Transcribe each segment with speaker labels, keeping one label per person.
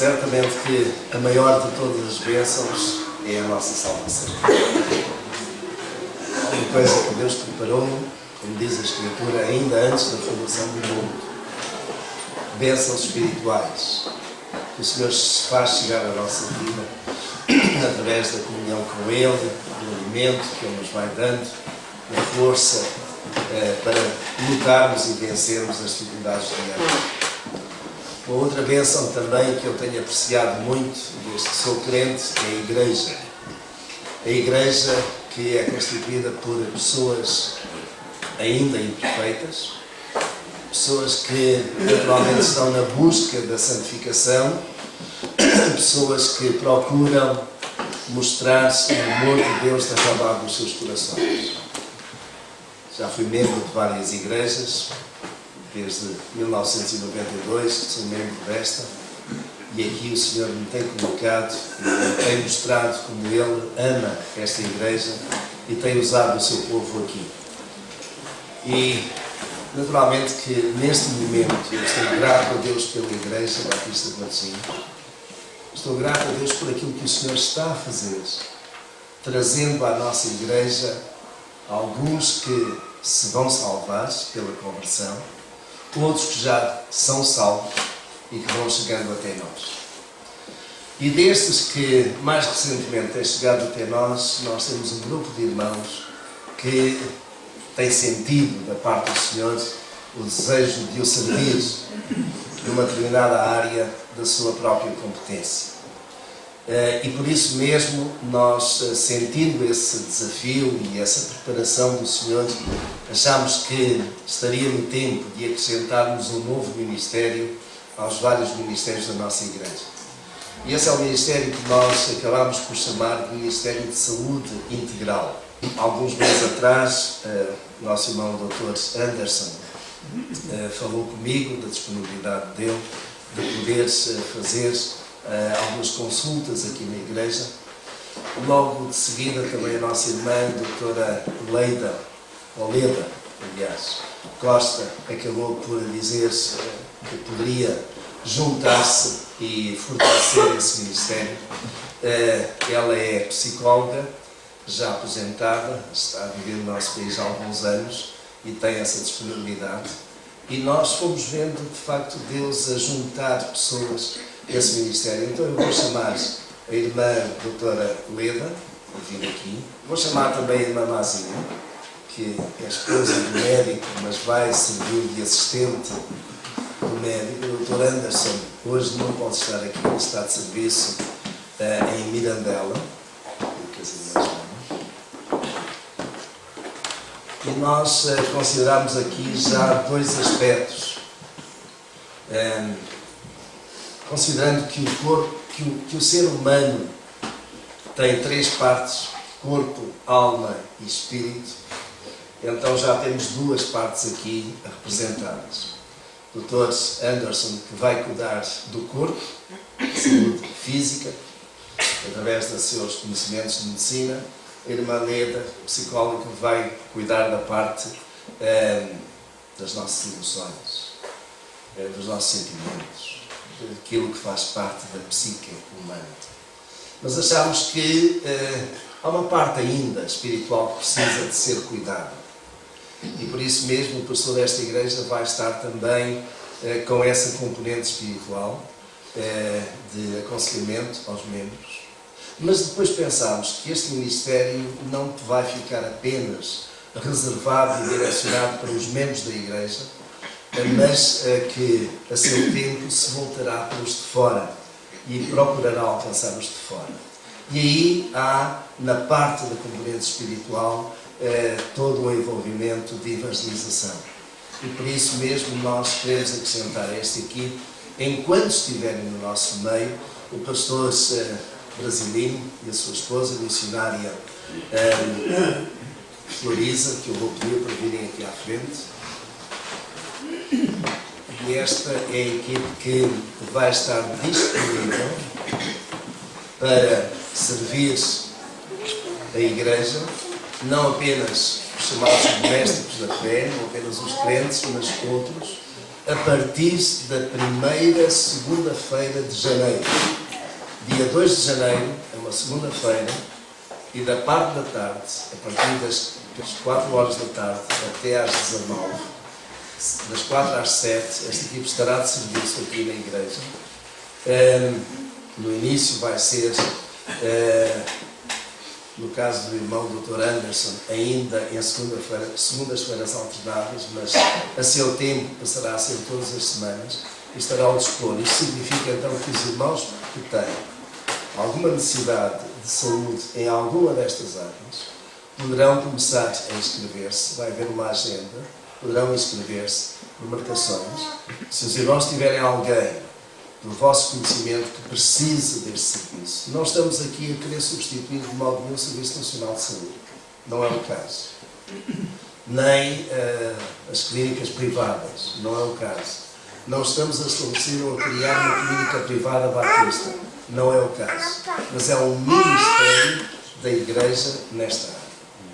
Speaker 1: Certamente que a maior de todas as bênçãos é a nossa salvação. Uma coisa que Deus preparou, como diz a Escritura, ainda antes da fundação do mundo. Bênçãos espirituais que o Senhor faz chegar à nossa vida através da comunhão com Ele, do alimento que Ele nos vai dando, da força para lutarmos e vencermos as dificuldades diárias. Uma outra bênção também que eu tenho apreciado muito, desde que sou crente, é a Igreja. A Igreja que é constituída por pessoas ainda imperfeitas, pessoas que naturalmente estão na busca da santificação, pessoas que procuram mostrar-se o amor de Deus derramado nos seus corações. Já fui membro de várias igrejas, desde 1992, que sou membro desta, e aqui o Senhor me tem colocado e me tem mostrado como Ele ama esta igreja e tem usado o seu povo aqui. E, naturalmente, que neste momento eu estou grato a Deus pela Igreja Batista de Matosinhos. Estou grato a Deus por aquilo que o Senhor está a fazer, trazendo à nossa igreja alguns que se vão salvar pela conversão, outros que já são salvos e que vão chegando até nós. E destes que mais recentemente têm chegado até nós, nós temos um grupo de irmãos que tem sentido da parte do Senhor o desejo de o servir numa determinada área da sua própria competência. E por isso mesmo nós, sentindo esse desafio e essa preparação do Senhor, achamos que estaria no tempo de acrescentarmos um novo ministério aos vários ministérios da nossa igreja. E esse é o ministério que nós acabamos por chamar de Ministério de Saúde Integral. Alguns meses atrás, o nosso irmão Dr. Anderson falou comigo da disponibilidade dele de poder fazer algumas consultas aqui na igreja. Logo de seguida também a nossa irmã, a doutora Oleda, Costa, acabou por dizer que poderia juntar-se e fortalecer esse ministério. Ela é psicóloga, já aposentada, está a viver no nosso país há alguns anos e tem essa disponibilidade. E nós fomos vendo, de facto, Deus a juntar pessoas a esse ministério. Então eu vou chamar a irmã doutora Leda, a vir aqui. Vou chamar também a irmã Mazinha, que é esposa do médico, mas vai servir de assistente do médico. O doutor Anderson hoje não pode estar aqui, ele está de serviço em Mirandela, que as irmãs vão. E nós consideramos aqui já dois aspectos. Considerando que o ser humano tem três partes, corpo, alma e espírito, então já temos duas partes aqui representadas. O Dr. Anderson, que vai cuidar do corpo, saúde física, através dos seus conhecimentos de medicina. A irmã Leda, psicóloga, que vai cuidar da parte das nossas emoções, dos nossos sentimentos, daquilo que faz parte da psique humana. Mas achamos que há uma parte ainda espiritual que precisa de ser cuidada. E por isso mesmo o pastor desta igreja vai estar também com essa componente espiritual de aconselhamento aos membros. Mas depois pensámos que este ministério não vai ficar apenas reservado e direcionado para os membros da igreja, mas que a seu tempo se voltará para os de fora e procurará alcançar os de fora. E aí há, na parte da componente espiritual, todo o envolvimento de evangelização. E por isso mesmo nós queremos acrescentar a esta equipe, enquanto estiverem no nosso meio, o pastor Brasilino e a sua esposa, a missionária Floriza, que eu vou pedir para virem aqui à frente. E esta é a equipe que vai estar disponível para servir a igreja, não apenas os chamados domésticos da fé, não apenas os crentes, mas outros, a partir da primeira segunda-feira de janeiro. Dia 2 de janeiro, é uma segunda-feira, e da parte da tarde, a partir das 4 horas da tarde até às 19, das 4 às 7, esta equipe estará de serviço aqui na igreja. No início vai ser, no caso do irmão Dr. Anderson, ainda em segundas-feiras alternadas, mas a seu tempo passará a ser todas as semanas e estará ao dispor. Isto significa então que os irmãos que têm alguma necessidade de saúde em alguma destas áreas poderão começar a inscrever-se, vai haver uma agenda, poderão inscrever-se por marcações. Se os irmãos tiverem alguém do vosso conhecimento que precisa deste serviço, não estamos aqui a querer substituir de modo nenhum o Serviço Nacional de Saúde, não é o caso. Nem as clínicas privadas, não é o caso. Não estamos a estabelecer ou a criar uma clínica privada batista, não é o caso. Mas é um ministério da Igreja nesta área.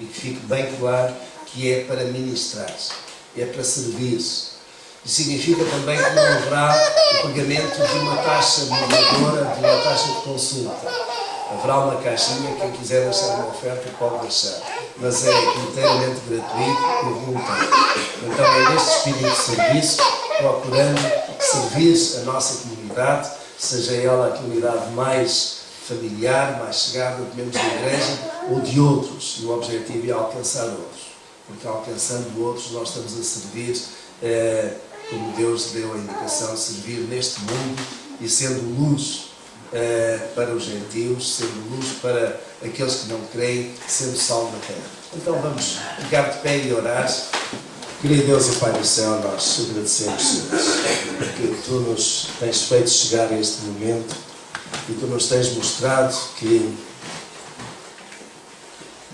Speaker 1: E que fique bem claro que é para ministrar, é para servir-se. E significa também que não haverá o pagamento de uma taxa mediadora, de uma taxa de consulta. Haverá uma caixinha, quem quiser deixar uma oferta pode deixar, mas é inteiramente gratuito e voluntário. Então é neste espírito de serviço, procurando servir a nossa comunidade, seja ela a comunidade mais familiar, mais chegada de membros da igreja ou de outros, e o objetivo é alcançar outros, porque alcançando outros nós estamos a servir como Deus deu a indicação de servir neste mundo e sendo luz para os gentios, sendo luz para aqueles que não creem, sendo sal da terra. Então vamos ficar de pé e orar. Querido Deus e Pai do céu, nós agradecemos, Senhor, porque Tu nos tens feito chegar a este momento e Tu nos tens mostrado que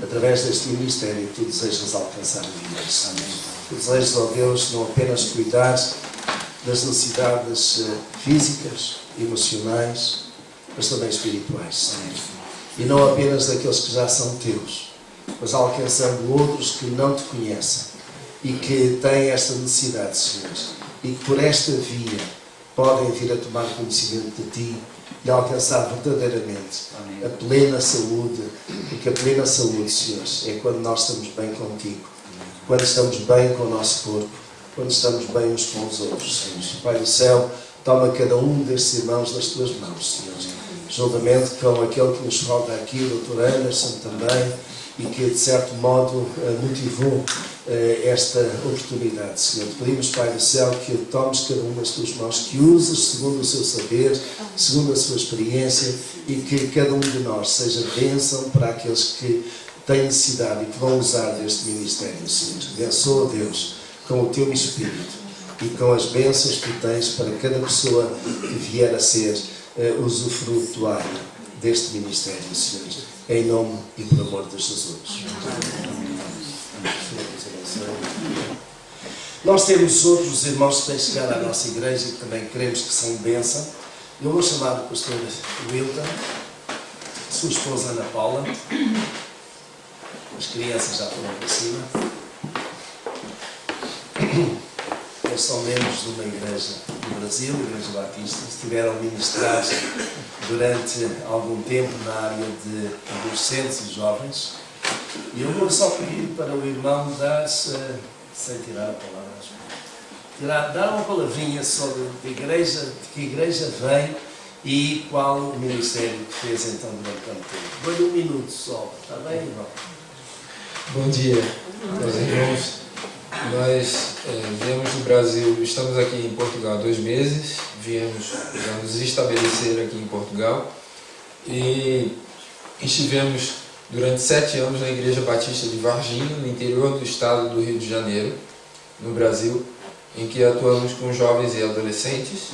Speaker 1: através deste ministério Tu desejas alcançar vidas. Tu desejas, ó Deus, não apenas cuidar das necessidades físicas, emocionais, mas também espirituais, Senhor. E não apenas daqueles que já são Teus, mas alcançando outros que não Te conhecem e que têm esta necessidade, Senhor, e que por esta via podem vir a tomar conhecimento de Ti e alcançar verdadeiramente a plena saúde, porque a plena saúde, Senhor, é quando nós estamos bem contigo, quando estamos bem com o nosso corpo, quando estamos bem uns com os outros, Senhor. Pai do céu, toma cada um destes irmãos nas Tuas mãos, Senhor, juntamente com aquele que nos falta aqui, o Dr. Anderson também, e que de certo modo motivou esta oportunidade, Senhor. Te pedimos, Pai do céu, que tomes cada um nas Tuas mãos, que uses segundo o seu saber, segundo a sua experiência, e que cada um de nós seja bênção para aqueles que têm necessidade e que vão usar deste ministério, Senhor. Abençoa, Deus, com o Teu Espírito e com as bênçãos que tens para cada pessoa que vier a ser usufrutuária deste ministério, Senhor. Em nome e por amor de Jesus. Nós temos outros irmãos que têm chegado à nossa igreja e que também queremos que são bênção. Eu vou chamar o pastor Wilton, sua esposa Ana Paula. As crianças já foram para cima. Eles são membros de uma igreja do Brasil, Igreja Batista. Estiveram a ministrar durante algum tempo na área de adolescentes e jovens. E eu vou só pedir para o irmão dar, sem tirar a palavra, dar uma palavrinha sobre de que igreja vem e qual o ministério que fez então durante tanto tempo. Dou-lhe um minuto só, está bem, irmão?
Speaker 2: Bom dia, meus irmãos. Nós viemos do Brasil, estamos aqui em Portugal há 2 meses, viemos já nos estabelecer aqui em Portugal e estivemos durante 7 anos na Igreja Batista de Varginha, no interior do estado do Rio de Janeiro, no Brasil, em que atuamos com jovens e adolescentes.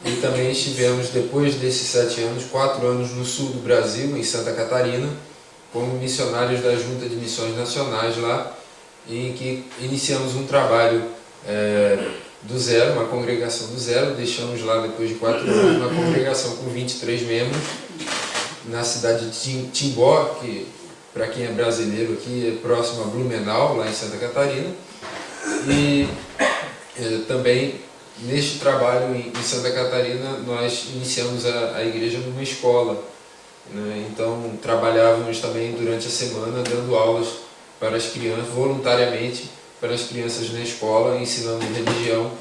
Speaker 2: E também estivemos, depois desses 7 anos, 4 anos no sul do Brasil, em Santa Catarina, como missionários da Junta de Missões Nacionais lá, em que iniciamos um trabalho do zero, uma congregação do zero. Deixamos lá, depois de 4 anos, uma congregação com 23 membros, na cidade de Timbó, que para quem é brasileiro aqui é próximo a Blumenau, lá em Santa Catarina. E também neste trabalho em Santa Catarina, nós iniciamos a igreja numa escola, né? Então, trabalhávamos também durante a semana dando aulas para as crianças, voluntariamente para as crianças na escola, ensinando religião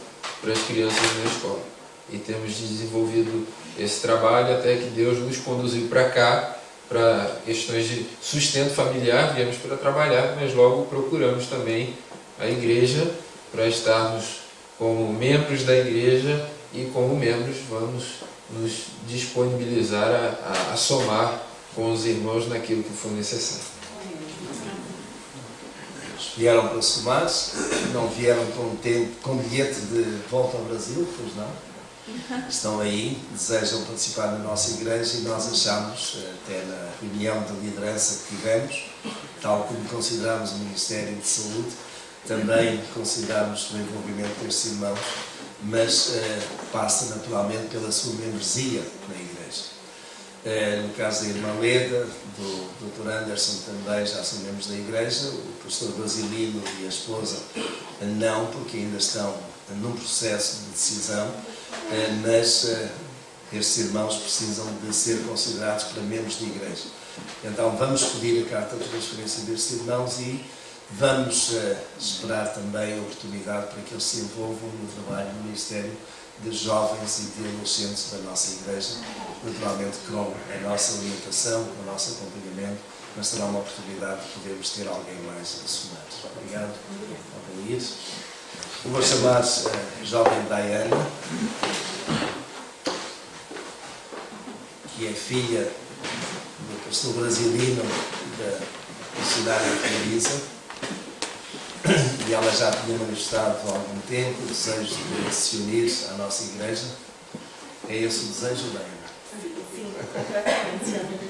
Speaker 2: para as crianças na escola. E temos desenvolvido esse trabalho até que Deus nos conduziu para cá, para questões de sustento familiar, viemos para trabalhar, mas logo procuramos também a igreja para estarmos como membros da igreja e como membros vamos nos disponibilizar a somar com os irmãos naquilo que for necessário.
Speaker 1: Vieram para somar-se, não vieram com bilhete de volta ao Brasil, pois não? Estão aí, desejam participar da nossa igreja e nós achamos, até na reunião de liderança que tivemos, tal como consideramos o Ministério de Saúde, também consideramos o envolvimento destes irmãos, mas passa naturalmente pela sua membresia na igreja. No caso da irmã Leda, do Dr. Anderson também já são membros da igreja, o pastor Basilino e a esposa não, porque ainda estão num processo de decisão, mas estes irmãos precisam de ser considerados para membros de igreja. Então vamos pedir a carta de transferência destes irmãos e vamos esperar também a oportunidade para que eles se envolvam no trabalho no Ministério de Jovens e de Adolescentes da nossa igreja, naturalmente com a nossa orientação, com o nosso acompanhamento, mas será uma oportunidade de podermos ter alguém mais a somar. Obrigado, Aldair. Vou chamar a jovem Diana, que é filha do pastor Basilino da missionária Teresa, e ela já tinha manifestado há algum tempo o desejo de se unir à nossa igreja. É esse o desejo, Diana?
Speaker 3: Sim, completamente.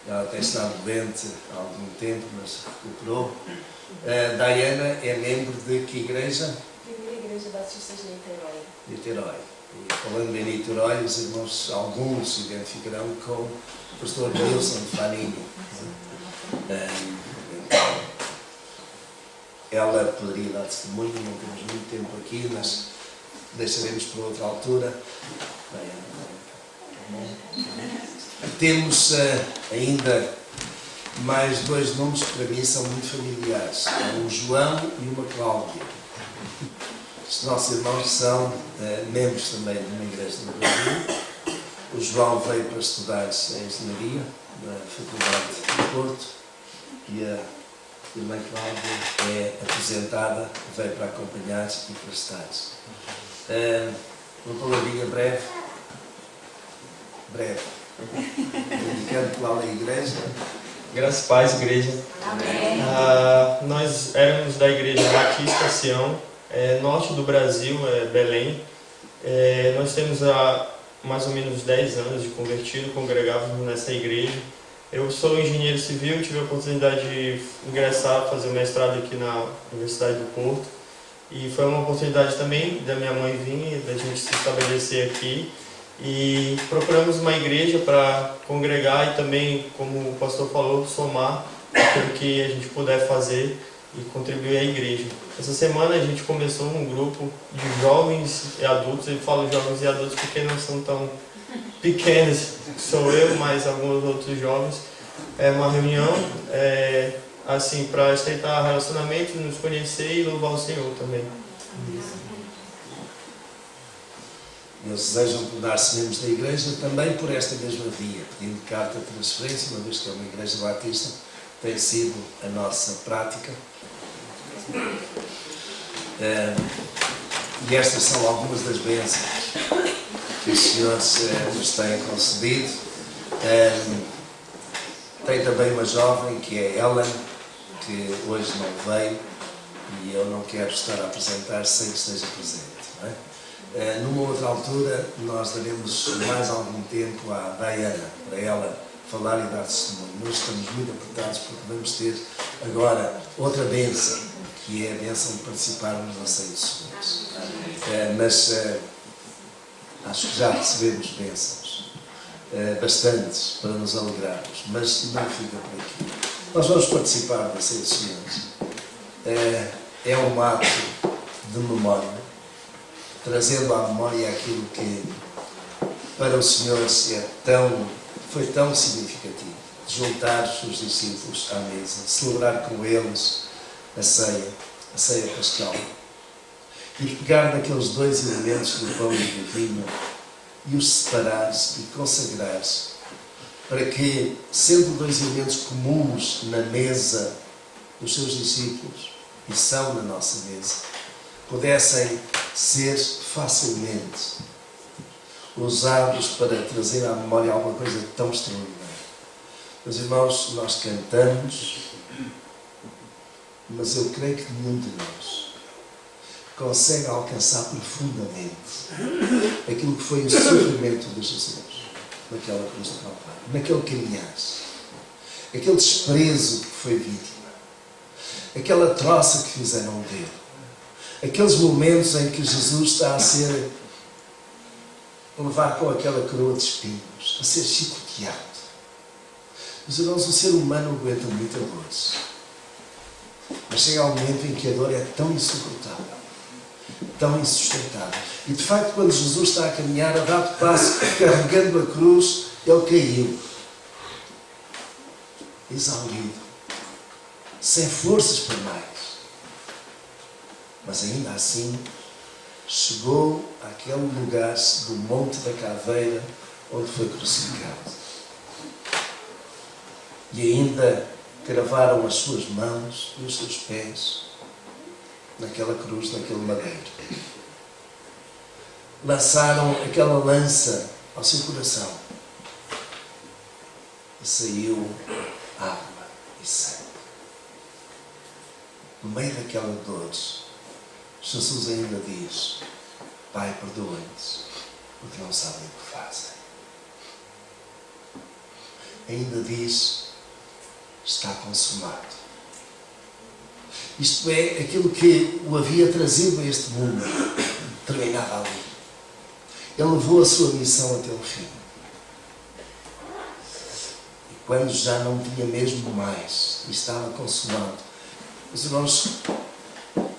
Speaker 1: Ela tem estado doente há algum tempo, mas recuperou. Diana é membro de que igreja?
Speaker 3: Primeira Igreja Batista de Niterói.
Speaker 1: Niterói. E falando em Niterói, os irmãos, alguns se identificarão com o pastor Wilson Fanini. Ela poderia dar testemunho, não temos muito tempo aqui, mas deixaremos para outra altura. Temos ainda mais dois nomes que para mim são muito familiares. Um João e uma Cláudia. Os nossos irmãos são membros também de uma igreja do Brasil. O João veio para estudar em engenharia na Faculdade de Porto e a irmã Cláudia é aposentada, veio para acompanhar e para estar. Uma palavrinha breve. Indicando qual é a igreja.
Speaker 4: Graças e paz, igreja.
Speaker 3: Amém.
Speaker 4: Nós éramos da Igreja Batista Sião, norte do Brasil, Belém. Nós temos há mais ou menos 10 anos de convertido, congregávamos nessa igreja. Eu sou engenheiro civil, tive a oportunidade de ingressar, fazer o mestrado aqui na Universidade do Porto. E foi uma oportunidade também da minha mãe vir, da gente se estabelecer aqui. E procuramos uma igreja para congregar e também, como o pastor falou, somar aquilo que a gente puder fazer e contribuir à igreja. Essa semana a gente começou um grupo de jovens e adultos, eu falo jovens e adultos porque não são tão pequenos, sou eu, mas alguns outros jovens. É uma reunião assim, para estreitar relacionamento, nos conhecer e louvar o Senhor também.
Speaker 1: Eles desejam tornar-se membros da igreja também por esta mesma via, pedindo carta de transferência, uma vez que é uma igreja batista, tem sido a nossa prática. E estas são algumas das bênçãos que os senhores nos têm concedido. Tem também uma jovem que é Ellen, que hoje não veio e eu não quero estar a apresentar sem que esteja presente. Não é? Numa outra altura, nós daremos mais algum tempo à Diana, para ela falar e dar testemunho. Nós estamos muito apertados porque vamos ter agora outra bênção, que é a bênção de participarmos na ceia de segundos. Mas acho que já recebemos bênçãos, bastantes, para nos alegrarmos, mas não fica por aqui. Nós vamos participar da ceia de segundos. É um ato de memória. trazendo à memória aquilo que para o Senhor foi tão significativo. Juntar os seus discípulos à mesa, celebrar com eles a ceia pascal. E pegar naqueles dois elementos do pão e do vinho e os separares e consagrares, para que, sendo dois elementos comuns na mesa dos seus discípulos, e são na nossa mesa, pudessem ser facilmente usados para trazer à memória alguma coisa tão extraordinária. Meus irmãos, nós cantamos, mas eu creio que nenhum de nós consegue alcançar profundamente aquilo que foi o sofrimento de Jesus naquela cruz do Calvário, naquele caminhar, aquele desprezo que foi vítima, aquela troça que fizeram dele, aqueles momentos em que Jesus está a levar com aquela coroa de espinhos, a ser chicoteado. Meus irmãos, o ser humano aguenta muita dor, mas chega um momento em que a dor é tão insuportável, tão insustentável. E de facto, quando Jesus está a caminhar, a dado passo, carregando a cruz, ele caiu, exaurido, sem forças para mais. Mas ainda assim, chegou àquele lugar do Monte da Caveira, onde foi crucificado. E ainda cravaram as suas mãos e os seus pés naquela cruz, naquele madeiro. Lançaram aquela lança ao seu coração e saiu água e sangue. No meio daquela dor, Jesus ainda diz: Pai, perdoa-lhes, porque não sabem o que fazem. Ainda diz: está consumado. Isto é, aquilo que o havia trazido a este mundo terminava ali. Ele levou a sua missão até o fim. E quando já não tinha mesmo mais e estava consumado, os irmãos,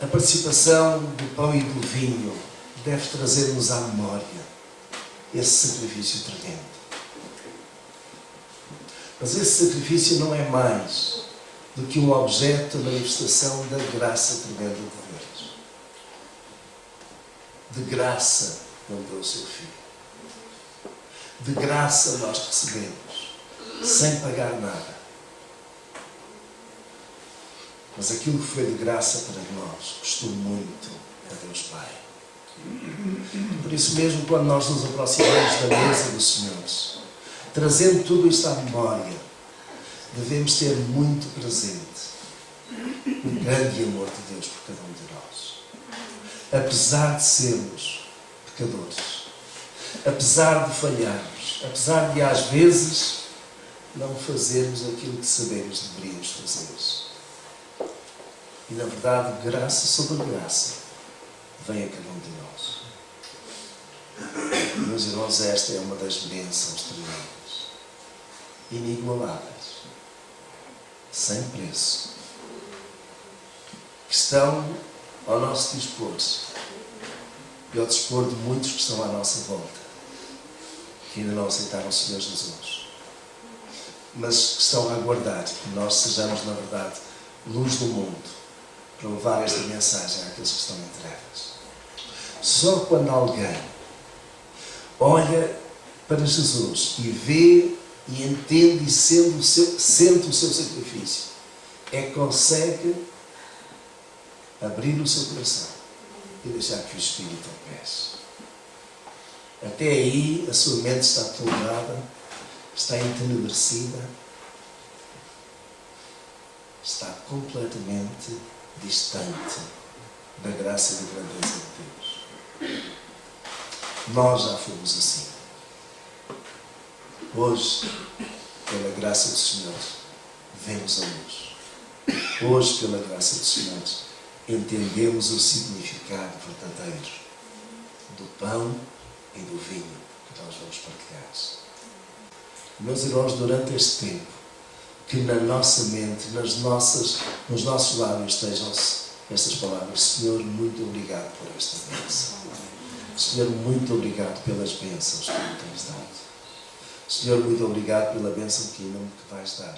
Speaker 1: a participação do pão e do vinho deve trazer-nos à memória esse sacrifício tremendo. Mas esse sacrifício não é mais do que um objeto da manifestação da graça tremenda de Deus. De graça ele deu o seu Filho. De graça nós recebemos, sem pagar nada. Mas aquilo que foi de graça para nós custou muito a Deus Pai. Por isso mesmo, quando nós nos aproximamos da mesa do Senhor, trazendo tudo isto à memória, devemos ter muito presente o grande amor de Deus por cada um de nós. Apesar de sermos pecadores, apesar de falharmos, apesar de às vezes não fazermos aquilo que sabemos que deveríamos fazer. E na verdade, graça sobre graça vem a cada um de nós. Meus irmãos, esta é uma das bênçãos tremendas, inigualáveis, sem preço, que estão ao nosso dispor e ao dispor de muitos que estão à nossa volta, que ainda não aceitaram o Senhor Jesus, mas que estão a aguardar que nós sejamos, na verdade, luz do mundo, para levar esta mensagem àqueles que estão em trevas. Só quando alguém olha para Jesus e vê e entende e sente o seu sacrifício, é que consegue abrir o seu coração e deixar que o Espírito opere. Até aí a sua mente está turbada, está entenebrecida, está completamente distante da graça e da grandeza de Deus. Nós já fomos assim. Hoje, pela graça do Senhor, vemos a luz. Hoje, pela graça do Senhor, entendemos o significado verdadeiro do pão e do vinho que nós vamos partilhar. Meus irmãos, durante este tempo, que na nossa mente, nos nossos lábios estejam estas palavras: Senhor, muito obrigado por esta bênção. Senhor, muito obrigado pelas bênçãos que me tens dado. Senhor, muito obrigado pela bênção que ainda me vais dar.